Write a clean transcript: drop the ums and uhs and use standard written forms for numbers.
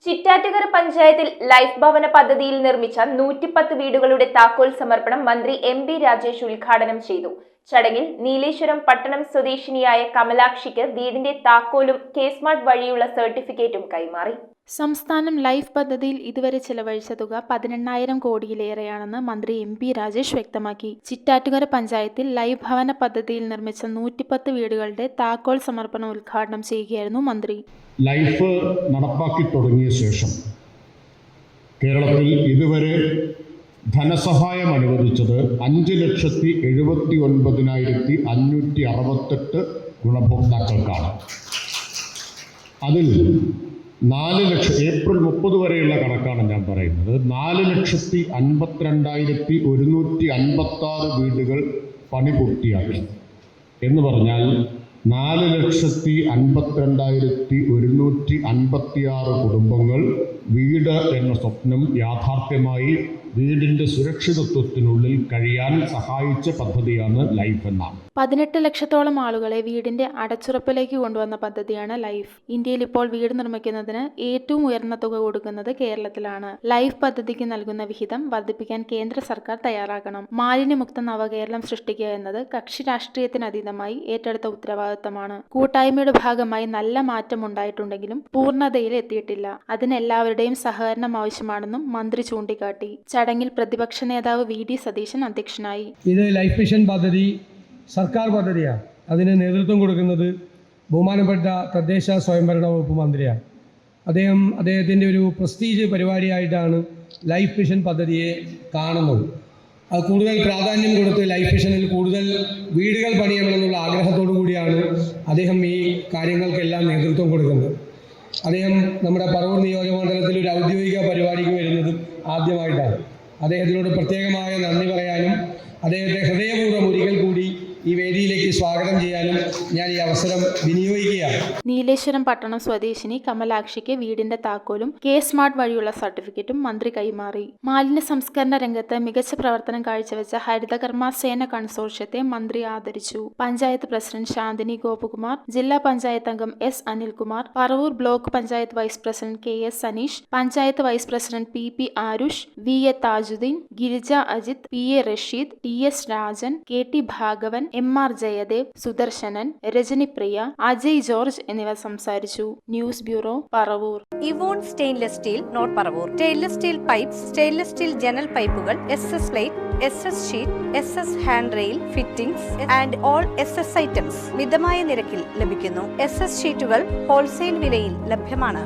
ചിറ്റാറ്റുകര പഞ്ചായത്തിൽ ലൈഫ് ഭവന പദ്ധതിയിൽ നിർമ്മിച്ച 110 വീടുകളുടെ താക്കോൽ സമർപ്പണം മന്ത്രി എം.ബി. രാജേഷ് ഉദ്ഘാടനം ചെയ്തു. ചടങ്ങിൽ നീലേശ്വരം പട്ടണം സ്വദേശിനിയായ കമലാക്ഷിക്ക് വീടിന്റെ താക്കോലും കെ-സ്മാർട്ട് വഴിയുള്ള സർട്ടിഫിക്കറ്റും കൈമാറി. സംസ്ഥാനം ലൈഫ് പദ്ധതിയിൽ ഇതുവരെ ചെലവഴിച്ച തുക 18,000 കോടിയിലേറെയാണെന്ന് മന്ത്രി എം.ബി. രാജേഷ് വ്യക്തമാക്കി. ചിറ്റാറ്റുകര പഞ്ചായത്തിൽ ലൈഫ് ഭവന പദ്ധതിയിൽ നിർമ്മിച്ച 110 വീടുകളുടെ താക്കോൽ സമർപ്പണം ഉദ്ഘാടനം ചെയ്യുകയായിരുന്നു മന്ത്രി. ലൈഫ് നടപ്പാക്കി തുടങ്ങിയ ശേഷം കേരളത്തിൽ ഇതുവരെ ധനസഹായം അനുവദിച്ചത് 5,79,568 ഗുണഭോക്താക്കൾക്കാണ്. അതിൽ 4 ലക്ഷം ഏപ്രിൽ 30 വരെയുള്ള കണക്കാണ് ഞാൻ പറയുന്നത്. 4,52,156 വീടുകൾ പണി പൂർത്തിയാക്കി എന്ന് പറഞ്ഞാൽ 4,52,156 കുടുംബങ്ങൾ വീട് എന്ന സ്വപ്നം യാഥാർത്ഥ്യമായി വീടിന്റെ സുരക്ഷിതത്വത്തിനുള്ളിൽ കഴിയാൻ സഹായിച്ച പദ്ധതിയാണ് ലൈഫ് എന്നാണ്. 18 ലക്ഷത്തോളം ആളുകളെ വീടിന്റെ അടച്ചുറപ്പിലേക്ക് കൊണ്ടുവന്ന പദ്ധതിയാണ് ലൈഫ്. ഇന്ത്യയിൽ ഇപ്പോൾ വീട് നിർമ്മിക്കുന്നതിന് ഏറ്റവും ഉയർന്ന തുക കൊടുക്കുന്നത് കേരളത്തിലാണ്. ലൈഫ് പദ്ധതിക്ക് നൽകുന്ന വിഹിതം വർദ്ധിപ്പിക്കാൻ കേന്ദ്ര സർക്കാർ തയ്യാറാകണം. മാലിന്യമുക്ത നവകേരളം സൃഷ്ടിക്കുക എന്നത് കക്ഷി രാഷ്ട്രീയത്തിനതീതമായി ഏറ്റെടുത്ത ഉത്തരവാദിത്തമാണ്. കൂട്ടായ്മയുടെ ഭാഗമായി നല്ല മാറ്റം ഉണ്ടായിട്ടുണ്ടെങ്കിലും പൂർണ്ണതയിൽ എത്തിയിട്ടില്ല. അതിന് എല്ലാവരുടെയും സഹകരണം ആവശ്യമാണെന്നും മന്ത്രി ചൂണ്ടിക്കാട്ടി. ചടങ്ങിൽ പ്രതിപക്ഷ നേതാവ് വി.ഡി. സതീശൻ അധ്യക്ഷനായി. ഇത് ലൈഫ് മിഷൻ പദ്ധതി സർക്കാർ പദ്ധതിയാണ്. അതിന് നേതൃത്വം കൊടുക്കുന്നത് ബഹുമാനപ്പെട്ട തദ്ദേശ സ്വയംഭരണ വകുപ്പ് മന്ത്രിയാണ്. അദ്ദേഹത്തിൻ്റെ ഒരു പ്രസ്റ്റീജ് പരിപാടിയായിട്ടാണ് ലൈഫ് മിഷൻ പദ്ധതിയെ കാണുന്നത്. അത് കൂടുതൽ പ്രാധാന്യം കൊടുത്ത് ലൈഫ് മിഷനിൽ കൂടുതൽ വീടുകൾ പണിയണമെന്നുള്ള ആഗ്രഹത്തോടു കൂടിയാണ് അദ്ദേഹം ഈ കാര്യങ്ങൾക്കെല്ലാം നേതൃത്വം കൊടുക്കുന്നത്. അദ്ദേഹം നമ്മുടെ പറവൂർ നിയോജകമണ്ഡലത്തിൽ ഒരു ഔദ്യോഗിക പരിപാടിക്ക് വരുന്നത് ആദ്യമായിട്ടാണ്. അദ്ദേഹത്തിനോട് പ്രത്യേകമായ നന്ദി പറയാനും അദ്ദേഹത്തെ ഹൃദയപൂർവ്വം ഒരിക്കൽ കൂടി ഈ വേദിയിലേക്ക് സ്വാഗതം ചെയ്യാനും ഞാൻ ഈ അവസരം വിനിയോഗിക്കുകയാണ്. നീലേശ്വരം പട്ടണം സ്വദേശിനി കമലാക്ഷിക്ക് വീടിന്റെ താക്കോലും കെ-സ്മാർട്ട് വഴിയുള്ള സർട്ടിഫിക്കറ്റും മന്ത്രി കൈമാറി. മാലിന്യ സംസ്കരണ രംഗത്ത് മികച്ച പ്രവർത്തനം കാഴ്ചവെച്ച ഹരിതകർമ്മ സേന കൺസോർഷ്യത്തെ മന്ത്രി ആദരിച്ചു. പഞ്ചായത്ത് പ്രസിഡന്റ് ശാന്തിനി ഗോപകുമാർ, ജില്ലാ പഞ്ചായത്ത് അംഗം S. Anilkumar, Paravur block panchayat vice president K S. Saneesh, panchayat vice president P. Aarush, V A. Thajudheen, Girija Ajith, P A. Rasheed, T S. Rajan, K T. Bhagavan, M R. Jayadev, Sudarshanan, Rajanipriya, Ajay George എന്നിവർ സംസാരിച്ചു. News bureau, Paravur. Evon stainless steel, north Paravur. Stainless steel pipes, stainless steel ജനൽ പൈപ്പുകൾ, SS plate, SS sheet, SS hand rail, fittings and all SS items മിതമായ നിരക്കിൽ ലഭിക്കുന്നു. SS ഷീറ്റുകൾ wholesale വിലയിൽ ലഭ്യമാണ്.